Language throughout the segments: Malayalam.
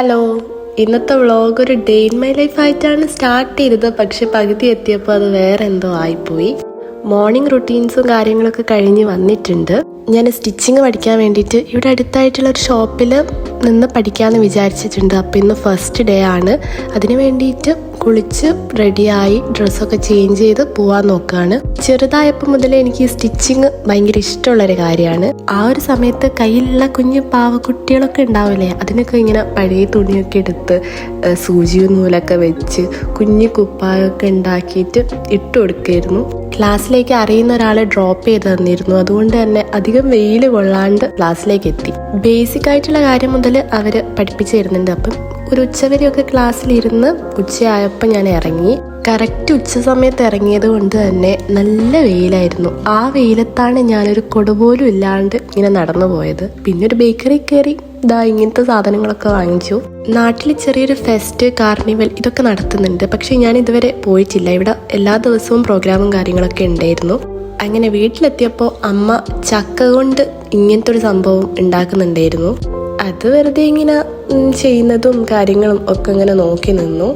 ഹലോ, ഇന്നത്തെ വ്ളോഗ് ഒരു ഡേ ഇൻ മൈ ലൈഫ് ആയിട്ടാണ് സ്റ്റാർട്ട് ചെയ്തത്. പക്ഷെ പകുതി എത്തിയപ്പോൾ അത് വേറെ എന്തോ ആയിപ്പോയി. മോർണിംഗ് റുട്ടീൻസും കാര്യങ്ങളൊക്കെ കഴിഞ്ഞ് വന്നിട്ടുണ്ട്. ഞാൻ സ്റ്റിച്ചിങ് പഠിക്കാൻ വേണ്ടിയിട്ട് ഇവിടെ അടുത്തായിട്ടുള്ള ഒരു ഷോപ്പിൽ നിന്ന് പഠിക്കാമെന്ന് വിചാരിച്ചിട്ടുണ്ട്. അപ്പോൾ ഇന്ന് ഫസ്റ്റ് ഡേ ആണ്. അതിന് വേണ്ടിയിട്ട് കുളിച്ച് റെഡിയായി ഡ്രസ്സൊക്കെ ചേഞ്ച് ചെയ്ത് പോവാൻ നോക്കുകയാണ്. ചെറുതായപ്പോൾ മുതലേ എനിക്ക് ഈ സ്റ്റിച്ചിങ് ഭയങ്കര ഇഷ്ടമുള്ളൊരു കാര്യമാണ്. ആ ഒരു സമയത്ത് കയ്യിലുള്ള കുഞ്ഞു പാവക്കുട്ടികളൊക്കെ ഉണ്ടാവില്ലേ, അതിനൊക്കെ ഇങ്ങനെ പഴയ തുണിയൊക്കെ എടുത്ത് സൂചിയും നൂലൊക്കെ വെച്ച് കുഞ്ഞു കുപ്പായൊക്കെ ഉണ്ടാക്കിയിട്ട് ഇട്ട് കൊടുക്കുമായിരുന്നു. ക്ലാസ്സിലേക്ക് അറിയുന്ന ഒരാളെ ഡ്രോപ്പ് ചെയ്ത് തന്നിരുന്നു. അതുകൊണ്ട് തന്നെ അധികം വെയിൽ കൊള്ളാണ്ട് ക്ലാസ്സിലേക്ക് എത്തി. ബേസിക് ആയിട്ടുള്ള കാര്യം മുതൽ അവർ പഠിപ്പിച്ചു തരുന്നുണ്ട്. അപ്പം ഒരു ഉച്ചവരെയൊക്കെ ക്ലാസ്സിലിരുന്ന് ഉച്ചയായപ്പോൾ ഞാൻ ഇറങ്ങി. കറക്റ്റ് ഉച്ച സമയത്ത് ഇറങ്ങിയത് കൊണ്ട് തന്നെ നല്ല വെയിലായിരുന്നു. ആ വെയിലത്താണ് ഞാനൊരു കൊട പോലും ഇല്ലാണ്ട് ഇങ്ങനെ നടന്നു പോയത്. പിന്നെ ഒരു ബേക്കറി കയറി ഇങ്ങനത്തെ സാധനങ്ങളൊക്കെ വാങ്ങിച്ചു. നാട്ടിൽ ചെറിയൊരു ഫെസ്റ്റ്, കാർണിവൽ ഇതൊക്കെ നടത്തുന്നുണ്ട്. പക്ഷെ ഞാൻ ഇതുവരെ പോയിട്ടില്ല. ഇവിടെ എല്ലാ ദിവസവും പ്രോഗ്രാമും കാര്യങ്ങളൊക്കെ ഉണ്ടായിരുന്നു. അങ്ങനെ വീട്ടിലെത്തിയപ്പോൾ അമ്മ ചക്ക കൊണ്ട് ഇങ്ങനത്തെ ഒരു സംഭവം ഉണ്ടാക്കുന്നുണ്ടായിരുന്നു. അത് വെറുതെ ഇങ്ങനെ ചെയ്യുന്നതും കാര്യങ്ങളും ഒക്കെ ഇങ്ങനെ നോക്കി നിന്നു.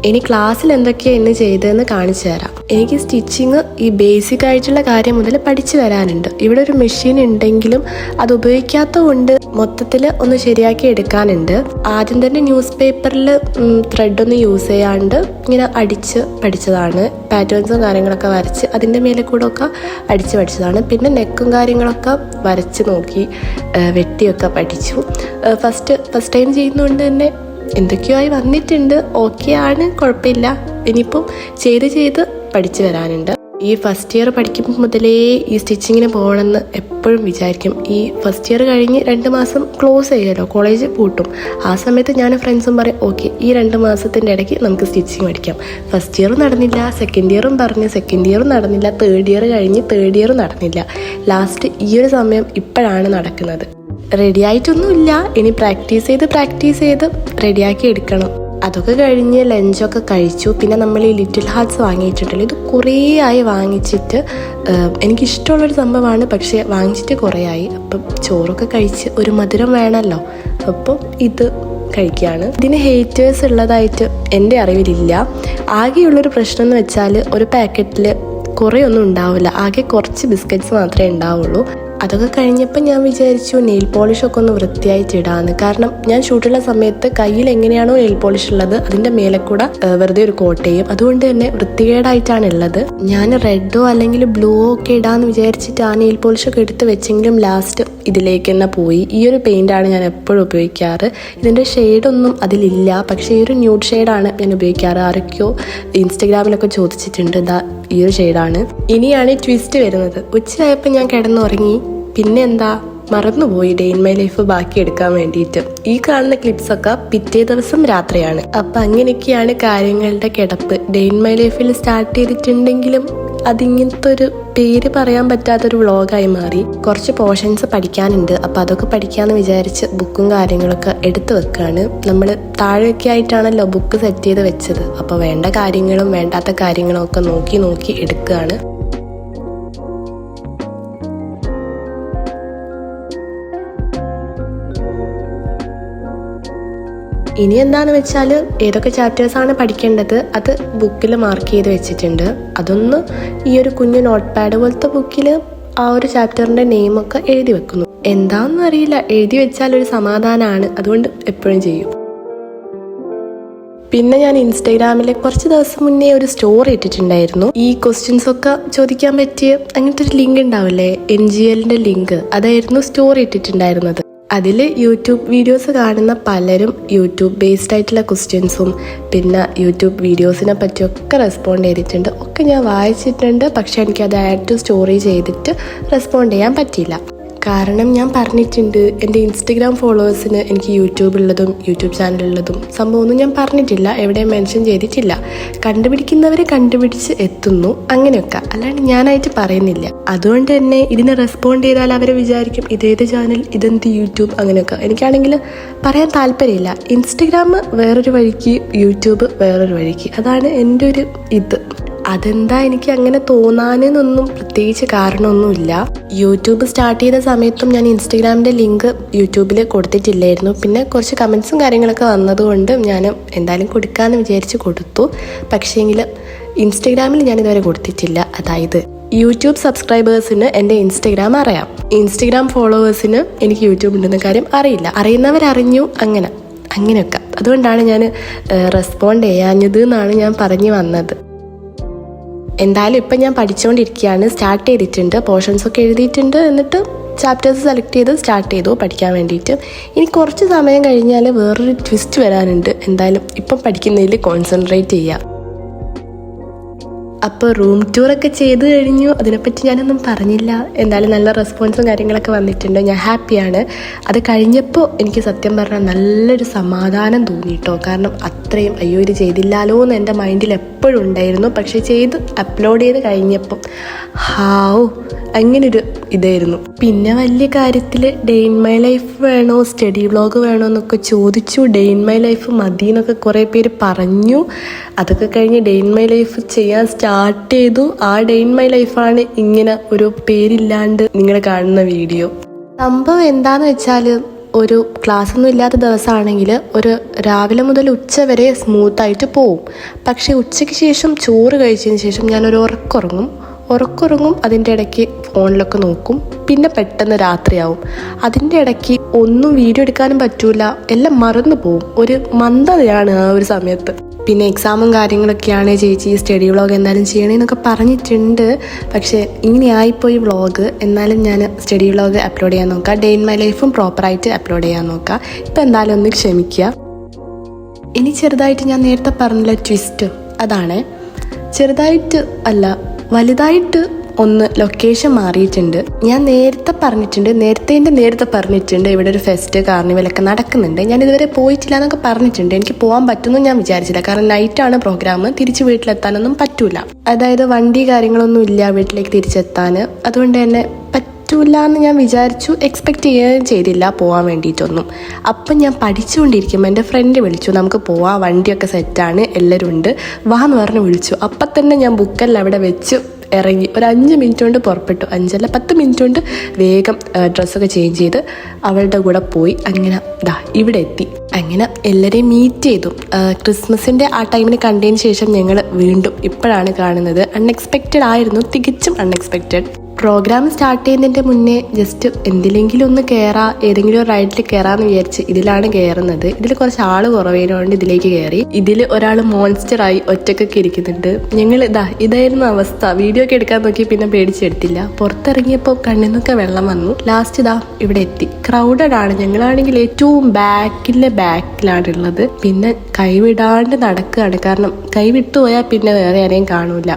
ഇനി ക്ലാസ്സിൽ എന്തൊക്കെയാണ് ഇന്ന് ചെയ്തതെന്ന് കാണിച്ചു തരാം. എനിക്ക് സ്റ്റിച്ചിങ് ഈ ബേസിക് ആയിട്ടുള്ള കാര്യം മുതൽ പഠിച്ചു വരാനുണ്ട്. ഇവിടെ ഒരു മെഷീൻ ഉണ്ടെങ്കിലും അത് ഉപയോഗിക്കാത്തത് കൊണ്ട് മൊത്തത്തിൽ ഒന്ന് ശരിയാക്കി എടുക്കാനുണ്ട്. ആദ്യം തന്നെ ന്യൂസ് പേപ്പറിൽ ത്രെഡൊന്നും യൂസ് ചെയ്യാണ്ട് ഇങ്ങനെ അടിച്ച് പഠിച്ചതാണ്. പാറ്റേൺസും കാര്യങ്ങളൊക്കെ വരച്ച് അതിൻ്റെ മേലെ കൂടെ ഒക്കെ അടിച്ച് പഠിച്ചതാണ്. പിന്നെ നെക്കും കാര്യങ്ങളൊക്കെ വരച്ച് നോക്കി വെട്ടിയൊക്കെ പഠിച്ചു. ഫസ്റ്റ് ടൈം ചെയ്യുന്നതുകൊണ്ട് തന്നെ എന്തൊക്കെയോ ആയി വന്നിട്ടുണ്ട്. ഓക്കെ ആണ്, കുഴപ്പമില്ല. ഇനിയിപ്പം ചെയ്ത് പഠിച്ചു വരാനുണ്ട്. ഈ ഫസ്റ്റ് ഇയർ പഠിക്കുമ്പോൾ മുതലേ ഈ സ്റ്റിച്ചിങ്ങിന് പോകണമെന്ന് എപ്പോഴും വിചാരിക്കും. ഈ ഫസ്റ്റ് ഇയർ കഴിഞ്ഞ് 2 മാസം ക്ലോസ് ചെയ്യുമല്ലോ, കോളേജ് പൂട്ടും. ആ സമയത്ത് ഞാൻ ഫ്രണ്ട്സും പറയും ഓക്കെ ഈ 2 മാസത്തിൻ്റെ ഇടയ്ക്ക് നമുക്ക് സ്റ്റിച്ചിങ് പഠിക്കാം. ഫസ്റ്റ് ഇയറും നടന്നില്ല, സെക്കൻഡ് ഇയറും പറഞ്ഞ് സെക്കൻഡ് ഇയറും നടന്നില്ല, തേർഡ് ഇയർ കഴിഞ്ഞ് തേർഡ് ഇയറും നടന്നില്ല. ലാസ്റ്റ് ഈ ഒരു സമയം ഇപ്പോഴാണ് നടക്കുന്നത്. റെഡി ആയിട്ടൊന്നുമില്ല, ഇനി പ്രാക്ടീസ് ചെയ്ത് റെഡിയാക്കി എടുക്കണം. അതൊക്കെ കഴിഞ്ഞ് ലഞ്ചൊക്കെ കഴിച്ചു. പിന്നെ നമ്മൾ ഈ ലിറ്റിൽ ഹാർട്ട്സ് വാങ്ങിയിട്ടുണ്ടല്ലോ, ഇത് കുറേ ആയി വാങ്ങിച്ചിട്ട്. എനിക്കിഷ്ടമുള്ളൊരു സംഭവമാണ്, പക്ഷേ വാങ്ങിച്ചിട്ട് കുറേ ആയി. അപ്പം ചോറൊക്കെ കഴിച്ച് ഒരു മധുരം വേണമല്ലോ, അപ്പം ഇത് കഴിക്കുകയാണ്. ഇതിന് ഹേറ്റേഴ്സ് ഉള്ളതായിട്ട് എൻ്റെ അറിവിലില്ല. ആകെയുള്ളൊരു പ്രശ്നം എന്ന് വെച്ചാൽ ഒരു പാക്കറ്റിൽ കുറേ ഒന്നും ഉണ്ടാവില്ല, ആകെ കുറച്ച് ബിസ്ക്കറ്റ്സ് മാത്രമേ ഉണ്ടാവുള്ളൂ. അതൊക്കെ കഴിഞ്ഞപ്പോൾ ഞാൻ വിചാരിച്ചു നെയിൽ പോളിഷൊക്കെ ഒന്ന് വൃത്തിയായിട്ട് ഇടാമെന്ന്. കാരണം ഞാൻ ഷൂട്ടുള്ള സമയത്ത് കയ്യിൽ എങ്ങനെയാണോ നെയിൽ പോളിഷ് ഉള്ളത് അതിൻ്റെ മേലെ കൂടെ വെറുതെ ഒരു കോട്ട് ചെയ്യും. അതുകൊണ്ട് തന്നെ വൃത്തികേടായിട്ടാണ് ഉള്ളത്. ഞാൻ റെഡോ അല്ലെങ്കിൽ ബ്ലൂവോ ഒക്കെ ഇടാമെന്ന് വിചാരിച്ചിട്ട് ആ നെയിൽ പോളിഷൊക്കെ എടുത്ത് വെച്ചെങ്കിലും ലാസ്റ്റ് ഇതിലേക്ക് തന്നെ പോയി. ഈ ഒരു പെയിൻ്റാണ് ഞാൻ എപ്പോഴും ഉപയോഗിക്കാറ്. ഇതിൻ്റെ ഷെയ്ഡൊന്നും അതിലില്ല, പക്ഷേ ഈ ഒരു ന്യൂഡ് ഷെയ്ഡാണ് ഞാൻ ഉപയോഗിക്കാറ്. ആരൊക്കെയോ ഇൻസ്റ്റഗ്രാമിലൊക്കെ ചോദിച്ചിട്ടുണ്ട്, ഇതാ ഈ ഒരു ഷെയ്ഡാണ്. ഇനിയാണ് ട്വിസ്റ്റ് വരുന്നത്. ഉച്ചയായപ്പോൾ ഞാൻ കിടന്നുറങ്ങി. പിന്നെ എന്താ മറന്നുപോയി ഡേ ഇൻ മൈ ലൈഫ് ബാക്കി എടുക്കാൻ വേണ്ടിയിട്ട്. ഈ കാണുന്ന ക്ലിപ്സൊക്കെ പിറ്റേ ദിവസം രാത്രിയാണ്. അപ്പം അങ്ങനെയൊക്കെയാണ് കാര്യങ്ങളുടെ കിടപ്പ്. ഡേ ഇൻ മൈ ലൈഫിൽ സ്റ്റാർട്ട് ചെയ്തിട്ടുണ്ടെങ്കിലും അതിങ്ങനത്തെ ഒരു പേര് പറയാൻ പറ്റാത്തൊരു വ്ളോഗായി മാറി. കുറച്ച് പോർഷൻസ് പഠിക്കാനുണ്ട്. അപ്പം അതൊക്കെ പഠിക്കാമെന്ന് വിചാരിച്ച് ബുക്കും കാര്യങ്ങളൊക്കെ എടുത്ത് വെക്കുകയാണ്. നമ്മൾ താഴെയൊക്കെ ആയിട്ടാണല്ലോ ബുക്ക് സെറ്റ് ചെയ്ത് വെച്ചത്. അപ്പോൾ വേണ്ട കാര്യങ്ങളും വേണ്ടാത്ത കാര്യങ്ങളും ഒക്കെ നോക്കി എടുക്കുകയാണ്. ഇനി എന്താന്ന് വെച്ചാൽ ഏതൊക്കെ ചാപ്റ്റേഴ്സാണ് പഠിക്കേണ്ടത് അത് ബുക്കിൽ മാർക്ക് ചെയ്ത് വെച്ചിട്ടുണ്ട്. അതൊന്ന് ഈ ഒരു കുഞ്ഞു നോട്ട് പാഡ് പോലത്തെ ബുക്കിൽ ആ ഒരു ചാപ്റ്ററിൻ്റെ നെയിമൊക്കെ എഴുതി വെക്കുന്നു. എന്താണെന്ന് അറിയില്ല, എഴുതി വെച്ചാൽ ഒരു സമാധാനമാണ്. അതുകൊണ്ട് എപ്പോഴും ചെയ്യും. പിന്നെ ഞാൻ ഇൻസ്റ്റഗ്രാമിൽ കുറച്ച് ദിവസം മുന്നേ ഒരു സ്റ്റോറി ഇട്ടിട്ടുണ്ടായിരുന്നു. ഈ ക്വസ്റ്റ്യൻസ് ഒക്കെ ചോദിക്കാൻ പറ്റിയ അങ്ങനത്തെ ഒരു ലിങ്ക് ഉണ്ടാവില്ലേ, NGLൻ്റെ ലിങ്ക്, അതായിരുന്നു സ്റ്റോറി ഇട്ടിട്ടുണ്ടായിരുന്നത്. അതിൽ യൂട്യൂബ് വീഡിയോസ് കാണുന്ന പലരും യൂട്യൂബ് ബേസ്ഡ് ആയിട്ടുള്ള ക്വസ്റ്റ്യൻസും പിന്നെ യൂട്യൂബ് വീഡിയോസിനെ പറ്റിയൊക്കെ റെസ്പോണ്ട് ചെയ്തിട്ടുണ്ട്. ഒക്കെ ഞാൻ വായിച്ചിട്ടുണ്ട്. പക്ഷെ എനിക്കത് ആഡ് ടു സ്റ്റോറി ചെയ്തിട്ട് റെസ്പോണ്ട് ചെയ്യാൻ പറ്റിയില്ല. കാരണം ഞാൻ പറഞ്ഞിട്ടുണ്ട് എൻ്റെ ഇൻസ്റ്റഗ്രാം ഫോളോവേഴ്സിന് എനിക്ക് യൂട്യൂബുള്ളതും യൂട്യൂബ് ചാനലുള്ളതും സംഭവമൊന്നും ഞാൻ പറഞ്ഞിട്ടില്ല, എവിടെയും മെൻഷൻ ചെയ്തിട്ടില്ല. കണ്ടുപിടിക്കുന്നവരെ കണ്ടുപിടിച്ച് എത്തുന്നു, അങ്ങനെയൊക്കെ, അല്ലാണ്ട് ഞാനായിട്ട് പറയുന്നില്ല. അതുകൊണ്ട് തന്നെ ഇതിനെ റെസ്പോണ്ട് ചെയ്താൽ അവർ വിചാരിക്കും ഇതേത് ചാനൽ, ഇതെന്ത് യൂട്യൂബ്, അങ്ങനെയൊക്കെ. എനിക്കാണെങ്കിൽ പറയാൻ താല്പര്യമില്ല. ഇൻസ്റ്റഗ്രാം വേറൊരു വഴിക്ക്, യൂട്യൂബ് വേറൊരു വഴിക്ക്. അതാണ് എൻ്റെ ഒരു ഇത്. അതെന്താ എനിക്ക് അങ്ങനെ തോന്നാനെന്നൊന്നും പ്രത്യേകിച്ച് കാരണമൊന്നുമില്ല. യൂട്യൂബ് സ്റ്റാർട്ട് ചെയ്ത സമയത്തും ഞാൻ ഇൻസ്റ്റഗ്രാമിൻ്റെ ലിങ്ക് യൂട്യൂബിൽ കൊടുത്തിട്ടില്ലായിരുന്നു. പിന്നെ കുറച്ച് കമൻസും കാര്യങ്ങളൊക്കെ വന്നതുകൊണ്ട് ഞാൻ എന്തായാലും കൊടുക്കാമെന്ന് വിചാരിച്ച് കൊടുത്തു. പക്ഷേങ്കിൽ ഇൻസ്റ്റഗ്രാമിൽ ഞാനിതുവരെ കൊടുത്തിട്ടില്ല. അതായത് യൂട്യൂബ് സബ്സ്ക്രൈബേഴ്സിന് എൻ്റെ ഇൻസ്റ്റഗ്രാം അറിയാം, ഇൻസ്റ്റഗ്രാം ഫോളോവേഴ്സിന് എനിക്ക് യൂട്യൂബ് ഉണ്ടെന്ന കാര്യം അറിയില്ല. അറിയുന്നവരറിഞ്ഞു, അങ്ങനെയൊക്കെ. അതുകൊണ്ടാണ് ഞാൻ റെസ്പോണ്ട് ചെയ്യാഞ്ഞത് എന്നാണ് ഞാൻ പറഞ്ഞു വന്നത്. എന്തായാലും ഇപ്പം ഞാൻ പഠിച്ചുകൊണ്ടിരിക്കുകയാണ്, സ്റ്റാർട്ട് ചെയ്തിട്ടുണ്ട്, പോർഷൻസൊക്കെ എഴുതിയിട്ടുണ്ട്. എന്നിട്ട് ചാപ്റ്റേഴ്സ് സെലക്ട് ചെയ്ത് സ്റ്റാർട്ട് ചെയ്തു പഠിക്കാൻ വേണ്ടിയിട്ട്. ഇനി കുറച്ച് സമയം കഴിഞ്ഞാൽ വേറൊരു ട്വിസ്റ്റ് വരാനുണ്ട്. എന്തായാലും ഇപ്പം പഠിക്കുന്നതിൽ കോൺസെൻട്രേറ്റ് ചെയ്യുക. അപ്പോൾ റൂം ടൂറൊക്കെ ചെയ്ത് കഴിഞ്ഞു. അതിനെപ്പറ്റി ഞാനൊന്നും പറഞ്ഞില്ല. എന്തായാലും നല്ല റെസ്പോൺസും കാര്യങ്ങളൊക്കെ വന്നിട്ടുണ്ട്, ഞാൻ ഹാപ്പിയാണ്. അത് കഴിഞ്ഞപ്പോൾ എനിക്ക് സത്യം പറഞ്ഞാൽ നല്ലൊരു സമാധാനം തോന്നിയിട്ടോ. കാരണം അത്രയും അയ്യോ ഇത് ചെയ്തില്ലാലോ എന്ന് എൻ്റെ മൈൻഡിൽ എപ്പോഴും ഉണ്ടായിരുന്നു. പക്ഷേ ചെയ്ത് അപ്ലോഡ് ചെയ്ത് കഴിഞ്ഞപ്പം അങ്ങനൊരു ഇതായിരുന്നു. പിന്നെ വലിയ കാര്യത്തിൽ ഡേ ഇൻ മൈ ലൈഫ് വേണോ സ്റ്റഡി വ്ളോഗ് വേണോ എന്നൊക്കെ ചോദിച്ചു. ഡേ ഇൻ മൈ ലൈഫ് മതി എന്നൊക്കെ കുറേ പേര് പറഞ്ഞു. അതൊക്കെ കഴിഞ്ഞ് ഡേ ഇൻ മൈ ലൈഫ് ചെയ്യാൻ സ്റ്റാർട്ട് ചെയ്തു. ആ ഡേ ഇൻ മൈ ലൈഫാണ് ഇങ്ങനെ ഒരു പേരില്ലാണ്ട് നിങ്ങൾ കാണുന്ന വീഡിയോ. സംഭവം എന്താന്ന് വെച്ചാൽ, ഒരു ക്ലാസ്സൊന്നും ഇല്ലാത്ത ദിവസമാണെങ്കിൽ ഒരു രാവിലെ മുതൽ ഉച്ച വരെ സ്മൂത്തായിട്ട് പോവും. പക്ഷേ ഉച്ചയ്ക്ക് ശേഷം ചോറ് കഴിച്ചതിന് ശേഷം ഞാനൊരു ഉറക്കുറങ്ങും. അതിൻ്റെ ഇടയ്ക്ക് ഫോണിലൊക്കെ നോക്കും. പിന്നെ പെട്ടെന്ന് രാത്രിയാവും. അതിൻ്റെ ഇടയ്ക്ക് ഒന്നും വീഡിയോ എടുക്കാനും പറ്റൂല, എല്ലാം മറന്നു പോവും. ഒരു മന്ദതയാണ് ആ ഒരു സമയത്ത്. പിന്നെ എക്സാമും കാര്യങ്ങളൊക്കെയാണ്. ചേച്ചി സ്റ്റഡി വ്ളോഗ് എന്തായാലും ചെയ്യണമെന്നൊക്കെ പറഞ്ഞിട്ടുണ്ട്. പക്ഷേ ഇങ്ങനെ ആയിപ്പോയി വ്ളോഗ്. എന്നാലും ഞാൻ സ്റ്റഡി വ്ളോഗ് അപ്ലോഡ് ചെയ്യാൻ നോക്കാം. ഡേ ഇൻ മൈ ലൈഫും പ്രോപ്പറായിട്ട് അപ്ലോഡ് ചെയ്യാൻ നോക്കാം. ഇപ്പം എന്തായാലും ഒന്ന് ക്ഷമിക്കുക. ഇനി ചെറുതായിട്ട് ഞാൻ നേരത്തെ പറഞ്ഞില്ല ട്വിസ്റ്റ്, അതാണ്. ചെറുതായിട്ട് അല്ല, വലുതായിട്ട് ഒന്ന് ലൊക്കേഷൻ മാറിയിട്ടുണ്ട്. ഞാൻ നേരത്തെ പറഞ്ഞിട്ടുണ്ട് ഇവിടെ ഒരു ഫെസ്റ്റ് കാർണിവലൊക്കെ നടക്കുന്നുണ്ട്. ഞാൻ ഇതുവരെ പോയിട്ടില്ല എന്നൊക്കെ പറഞ്ഞിട്ടുണ്ട്. എനിക്ക് പോകാൻ പറ്റുമെന്ന് ഞാൻ വിചാരിച്ചില്ല. കാരണം നൈറ്റാണ് പ്രോഗ്രാം, തിരിച്ച് വീട്ടിലെത്താനൊന്നും പറ്റൂല. അതായത് വണ്ടി കാര്യങ്ങളൊന്നും ഇല്ല വീട്ടിലേക്ക് തിരിച്ചെത്താൻ. അതുകൊണ്ട് തന്നെ പറ്റൂല എന്ന് ഞാൻ വിചാരിച്ചു. എക്സ്പെക്റ്റ് ചെയ്യുകയും ചെയ്തില്ല പോകാൻ വേണ്ടിയിട്ടൊന്നും. അപ്പം ഞാൻ പഠിച്ചുകൊണ്ടിരിക്കുമ്പോൾ എൻ്റെ ഫ്രണ്ട് വിളിച്ചു, നമുക്ക് പോവാം, വണ്ടിയൊക്കെ സെറ്റാണ്, എല്ലാവരും ഉണ്ട്, വാ എന്ന് പറഞ്ഞ് വിളിച്ചു. അപ്പം തന്നെ ഞാൻ ബുക്കെല്ലാം അവിടെ വെച്ച് ഇറങ്ങി. ഒരു 5 മിനിറ്റ് കൊണ്ട് പുറപ്പെട്ടു. 5 അല്ല 10 മിനിറ്റ് കൊണ്ട് വേഗം ഡ്രസ്സൊക്കെ ചേഞ്ച് ചെയ്ത് അവളുടെ കൂടെ പോയി. അങ്ങനെ ഇവിടെ എത്തി. അങ്ങനെ എല്ലാവരെയും മീറ്റ് ചെയ്തു. ക്രിസ്മസിൻ്റെ ആ ടൈമിന് കണ്ടതിന് ശേഷം ഞങ്ങൾ വീണ്ടും ഇപ്പോഴാണ് കാണുന്നത്. അൺഎക്സ്പെക്റ്റഡ് ആയിരുന്നു, തികച്ചും അൺഎക്സ്പെക്റ്റഡ്. പ്രോഗ്രാം സ്റ്റാർട്ട് ചെയ്യുന്നതിൻ്റെ മുന്നേ ജസ്റ്റ് എന്തിലെങ്കിലും ഒന്ന് കയറാം, ഏതെങ്കിലും ഒരു റൈഡിൽ കയറാമെന്ന് വിചാരിച്ച് ഇതിലാണ് കയറുന്നത്. ഇതിൽ കുറച്ച് ആൾ കുറവേനോണ്ട് ഇതിലേക്ക് കയറി. ഇതിൽ ഒരാൾ മോൺസ്റ്ററായി ഒറ്റക്കൊക്കെ ഇരിക്കുന്നുണ്ട്. ഞങ്ങൾ ഇതായിരുന്നു അവസ്ഥ. വീഡിയോ ഒക്കെ എടുക്കാൻ നോക്കി, പിന്നെ പേടിച്ചെടുത്തില്ല. പുറത്തിറങ്ങിയപ്പോൾ കണ്ണിന്നൊക്കെ വെള്ളം വന്നു. ലാസ്റ്റ് ഇവിടെ എത്തി. ക്രൗഡഡ് ആണ്. ഞങ്ങളാണെങ്കിൽ ഏറ്റവും ബാക്കിലാണുള്ളത്. പിന്നെ കൈവിടാണ്ട് നടക്കുകയാണ്. കാരണം കൈവിട്ടു പോയാൽ പിന്നെ വേറെ ആരെയും കാണൂല.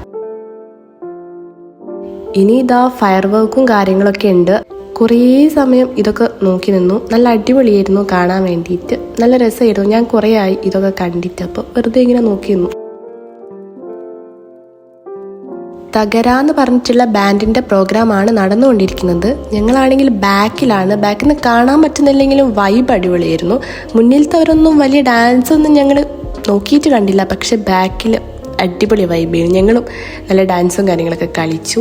ഇനി ഫയർ വർക്കും കാര്യങ്ങളൊക്കെ ഉണ്ട്. കുറേ സമയം ഇതൊക്കെ നോക്കി നിന്നു. നല്ല അടിപൊളിയായിരുന്നു കാണാൻ വേണ്ടിയിട്ട്, നല്ല രസമായിരുന്നു. ഞാൻ കുറേ ആയി ഇതൊക്കെ കണ്ടിട്ട്, അപ്പോൾ വെറുതെ ഇങ്ങനെ നോക്കി നിന്നു. തകരാന്ന് പറഞ്ഞിട്ടുള്ള ബാൻഡിൻ്റെ പ്രോഗ്രാമാണ് നടന്നുകൊണ്ടിരിക്കുന്നത്. ഞങ്ങളാണെങ്കിൽ ബാക്കിലാണ്. ബാക്കിൽ നിന്ന് കാണാൻ പറ്റുന്നില്ലെങ്കിലും വൈബ് അടിപൊളിയായിരുന്നു. മുന്നിലത്തവരൊന്നും വലിയ ഡാൻസൊന്നും ഞങ്ങൾ നോക്കിയിട്ട് കണ്ടില്ല. പക്ഷെ ബാക്കിൽ അടിപൊളി വൈബായിരുന്നു. ഞങ്ങളും നല്ല ഡാൻസും കാര്യങ്ങളൊക്കെ കളിച്ചു.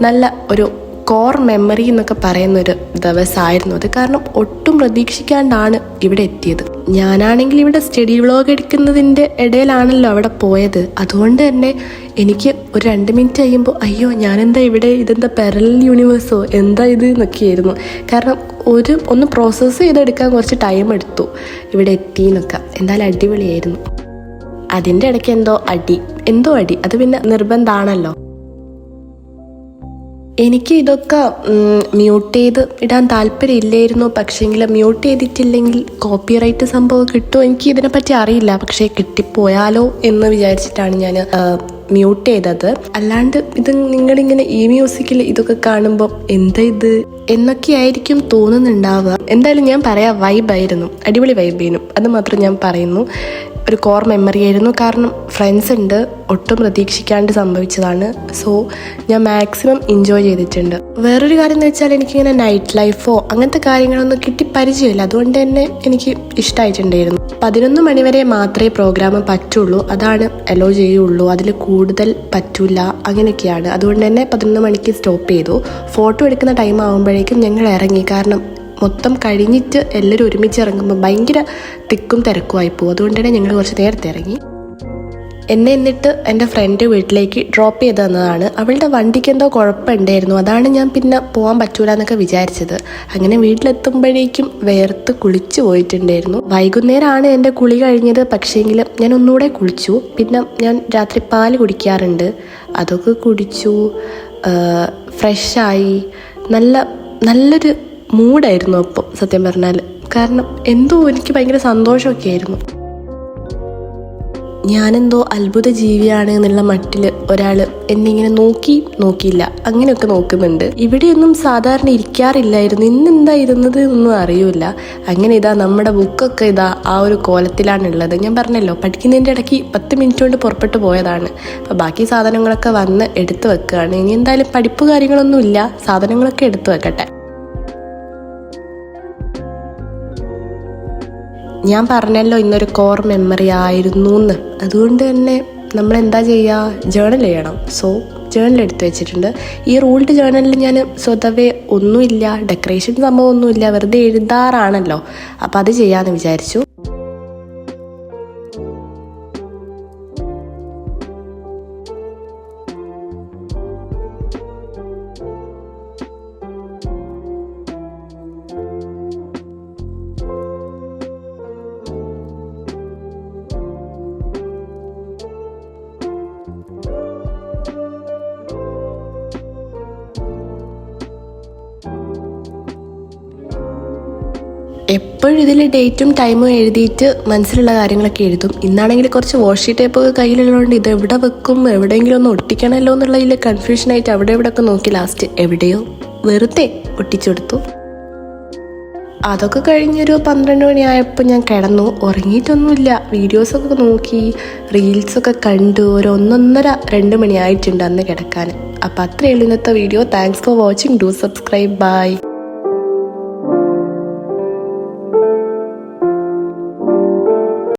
നല്ല ഒരു കോർ മെമ്മറി എന്നൊക്കെ പറയുന്നൊരു ദിവസമായിരുന്നു അത്. കാരണം ഒട്ടും പ്രതീക്ഷിക്കാണ്ടാണ് ഇവിടെ എത്തിയത്. ഞാനാണെങ്കിൽ ഇവിടെ സ്റ്റഡി വ്ളോഗ് എടുക്കുന്നതിൻ്റെ ഇടയിലാണല്ലോ അവിടെ പോയത്. അതുകൊണ്ട് തന്നെ എനിക്ക് ഒരു 2 മിനിറ്റ് കഴിയുമ്പോൾ അയ്യോ ഞാനെന്താ ഇവിടെ, ഇതെന്താ പാരലൽ യൂണിവേഴ്സോ, എന്താ ഇത് എന്നൊക്കെയായിരുന്നു. കാരണം ഒന്ന് പ്രോസസ്സ് ചെയ്തെടുക്കാൻ കുറച്ച് ടൈം എടുത്തു ഇവിടെ എത്തിയെന്നൊക്കെ. എന്തായാലും അടിപൊളിയായിരുന്നു. അതിൻ്റെ ഇടയ്ക്ക് എന്തോ അടി അത് പിന്നെ നിർബന്ധമാണല്ലോ. എനിക്ക് ഇതൊക്കെ മ്യൂട്ട് ചെയ്ത് ഇടാൻ താല്പര്യമില്ലായിരുന്നു. പക്ഷേങ്കിൽ മ്യൂട്ട് ചെയ്തിട്ടില്ലെങ്കിൽ കോപ്പിറൈറ്റ് സംഭവം കിട്ടുമോ എനിക്ക് ഇതിനെപ്പറ്റി അറിയില്ല. പക്ഷേ കിട്ടിപ്പോയാലോ എന്ന് വിചാരിച്ചിട്ടാണ് ഞാൻ മ്യൂട്ട് ചെയ്തത്. അല്ലാണ്ട് ഇത് നിങ്ങളിങ്ങനെ ഈ മ്യൂസിക്കിൽ ഇതൊക്കെ കാണുമ്പോൾ എന്താ ഇത് എന്നൊക്കെ ആയിരിക്കും തോന്നുന്നുണ്ടാവുക. എന്തായാലും ഞാൻ പറയാം, വൈബായിരുന്നു, അടിപൊളി വൈബായിരുന്നു. അത് മാത്രം ഞാൻ പറയുന്നു. ഒരു കോർ മെമ്മറി ആയിരുന്നു. കാരണം ഫ്രണ്ട്സ് ഉണ്ട്, ഒട്ടും പ്രതീക്ഷിക്കാണ്ട് സംഭവിച്ചതാണ്. സോ ഞാൻ മാക്സിമം എൻജോയ് ചെയ്തിട്ടുണ്ട്. വേറൊരു കാര്യം എന്ന് വെച്ചാൽ എനിക്കിങ്ങനെ നൈറ്റ് ലൈഫോ അങ്ങനത്തെ കാര്യങ്ങളൊന്നും കിട്ടി പരിചയമില്ല. അതുകൊണ്ട് തന്നെ എനിക്ക് ഇഷ്ടമായിട്ടുണ്ടായിരുന്നു. 11 മണി വരെ മാത്രമേ പ്രോഗ്രാം പറ്റുള്ളൂ, അതാണ് അലോ ചെയ്യുള്ളൂ, അതിൽ കൂടുതൽ പറ്റില്ല, അങ്ങനെയൊക്കെയാണ്. അതുകൊണ്ട് തന്നെ 11 മണിക്ക് സ്റ്റോപ്പ് ചെയ്തു. ഫോട്ടോ എടുക്കുന്ന ടൈം ആകുമ്പോഴേക്കും ഞങ്ങൾ ഇറങ്ങി. കാരണം മൊത്തം കഴിഞ്ഞിട്ട് എല്ലാവരും ഒരുമിച്ച് ഇറങ്ങുമ്പോൾ ഭയങ്കര തിക്കും തിരക്കുമായി പോകും. അതുകൊണ്ട് തന്നെ ഞങ്ങൾ കുറച്ച് നേരത്തെ ഇറങ്ങി. എന്നിട്ട് എൻ്റെ ഫ്രണ്ട് വീട്ടിലേക്ക് ഡ്രോപ്പ് ചെയ്ത് തന്നതാണ്. അവളുടെ വണ്ടിക്ക് എന്തോ കുഴപ്പമുണ്ടായിരുന്നു, അതാണ് ഞാൻ പിന്നെ പോകാൻ പറ്റൂല എന്നൊക്കെ വിചാരിച്ചത്. അങ്ങനെ വീട്ടിലെത്തുമ്പോഴേക്കും വേർത്ത് കുളിച്ചു പോയിട്ടുണ്ടായിരുന്നു. വൈകുന്നേരമാണ് എൻ്റെ കുളി കഴിഞ്ഞത്. പക്ഷേങ്കിലും ഞാൻ ഒന്നുകൂടെ കുളിച്ചു. പിന്നെ ഞാൻ രാത്രി പാല് കുടിക്കാറുണ്ട്, അതൊക്കെ കുടിച്ചു, ഫ്രഷായി. നല്ലൊരു മൂഡായിരുന്നു അപ്പോൾ സത്യം പറഞ്ഞാൽ. കാരണം എന്തോ എനിക്ക് ഭയങ്കര സന്തോഷമൊക്കെ ആയിരുന്നു. ഞാനെന്തോ അത്ഭുത ജീവിയാണ് എന്നുള്ള മട്ടിൽ ഒരാൾ എന്നെ ഇങ്ങനെ നോക്കിയില്ല അങ്ങനെയൊക്കെ നോക്കുന്നുണ്ട്. ഇവിടെയൊന്നും സാധാരണ ഇരിക്കാറില്ലായിരുന്നു, ഇന്നെന്താ ഇരുന്നത് എന്നൊന്നും അറിയില്ല. അങ്ങനെ ഇതാ നമ്മുടെ ബുക്കൊക്കെ ഇതാ ആ ഒരു കോലത്തിലാണുള്ളത്. ഞാൻ പറഞ്ഞല്ലോ, പഠിക്കുന്നതിൻ്റെ ഇടയ്ക്ക് 10 മിനിറ്റ് കൊണ്ട് പുറപ്പെട്ടു പോയതാണ്. അപ്പോൾ ബാക്കി സാധനങ്ങളൊക്കെ വന്ന് എടുത്തു വെക്കുകയാണ്. ഇനി എന്തായാലും പഠിപ്പ് കാര്യങ്ങളൊന്നും ഇല്ല, സാധനങ്ങളൊക്കെ എടുത്തു വെക്കട്ടെ. ഞാൻ പറഞ്ഞല്ലോ ഇന്നൊരു കോർ മെമ്മറി ആയിരുന്നു എന്ന്. അതുകൊണ്ട് തന്നെ നമ്മൾ എന്താ ചെയ്യുക, ജേണൽ ചെയ്യണം. സോ ജേണൽ എടുത്ത് വെച്ചിട്ടുണ്ട്. ഈ റൂൾഡ് ജേണലിൽ ഞാൻ സ്വതവേ ഒന്നുമില്ല, ഡെക്കറേഷൻ സംഭവം ഒന്നുമില്ല, വെറുതെ എഴുതാറാണല്ലോ. അപ്പം അത് ചെയ്യാമെന്ന് വിചാരിച്ചു. എപ്പോഴും ഇതിൽ ഡേറ്റും ടൈമും എഴുതിയിട്ട് മനസ്സിലുള്ള കാര്യങ്ങളൊക്കെ എഴുതും. ഇന്നാണെങ്കിൽ കുറച്ച് വാഷി ടേപ്പൊക്കെ കയ്യിലുള്ളതുകൊണ്ട് ഇത് എവിടെ വെക്കും, എവിടെയെങ്കിലും ഒന്ന് ഒട്ടിക്കണമല്ലോ എന്നുള്ളതിൽ കൺഫ്യൂഷനായിട്ട് അവിടെ ഒക്കെ നോക്കി ലാസ്റ്റ് എവിടെയോ വെറുതെ ഒട്ടിച്ചെടുത്തു. അതൊക്കെ കഴിഞ്ഞൊരു 12 മണിയായപ്പോൾ ഞാൻ കിടന്നു. ഉറങ്ങിയിട്ടൊന്നുമില്ല, വീഡിയോസൊക്കെ നോക്കി, റീൽസൊക്കെ കണ്ടു. ഒരു 1:30-2 മണിയായിട്ടുണ്ട് അന്ന് കിടക്കാൻ. അപ്പോൾ അത്രയേ ഉള്ളൂ ഇന്നത്തെ video. Thanks for watching. Do subscribe. By.